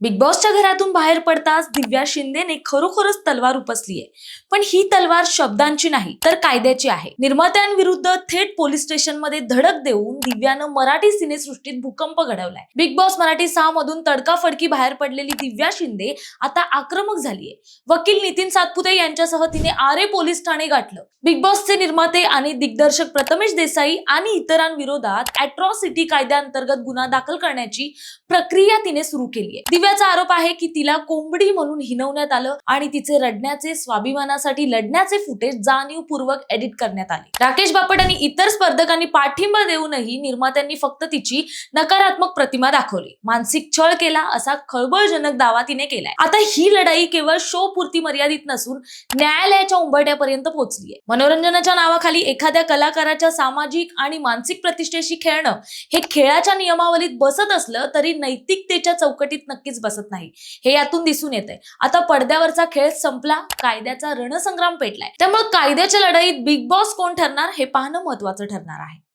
Big बॉसच्या घरातून बाहेर पडताच दिव्या शिंदेने खरोखरच तलवार उपसलीये. पण ही तलवार शब्दांची नाही तर कायद्याची आहे. निर्मात्यांविरुद्ध थेट पोलीस स्टेशनमध्ये धडक देऊन दिव्यानं मराठी सिनेसृष्टीत भूकंप घडवलाय. बिग बॉस मराठी 6 मधून तडकाफडकी बाहेर पडलेली दिव्या शिंदे आता आक्रमक झालीये. वकील नितीन सातपुते यांच्यासह तिने आरे पोलीस ठाणे गाठलं. बिग बॉसचे निर्माते आणि दिग्दर्शक प्रथमेश देसाई आणि इतरांविरोधात अॅट्रॉसिटी कायद्याअंतर्गत गुन्हा दाखल करण्याची प्रक्रिया तिने सुरू केली आहे. दिव्याचा आरोप आहे की तिला कोंबडी म्हणून हिणवण्यात आलं आणि तिचे रडण्याचे, स्वाभिमानासाठी लढण्याचे फुटेज जाणीवपूर्वक एडिट करण्यात आले. राकेश बापट आणि इतर स्पर्धकांनी पाठिंबा देऊनही निर्मात्यांनी फक्त तिची नकारात्मक प्रतिमा दाखवली. मानसिक छळ केला असा खळबळजनक दावा तिने केलाय. आता ही लढाई केवळ शो पुरती मर्यादित नसून न्यायालयाच्या उंबरठ्यापर्यंत पोहोचली आहे. मनोरंजनाच्या नावाखाली एखाद्या कलाकाराच्या सामाजिक आणि मानसिक प्रतिष्ठेशी खेळणं हे खेळाच्या नियमावलीत बसत असलं तरी नैतिकतेच्या चौकटीत नक्कीच बसत नाही. हे यातून दिसून येतंय. आता पडद्यावरचा खेळ संपला, कायद्याचा रणसंग्राम पेटलाय. त्यामुळे कायद्याच्या लढाईत बिग बॉस कोण ठरणार हे पाहणं महत्त्वाचं ठरणार आहे.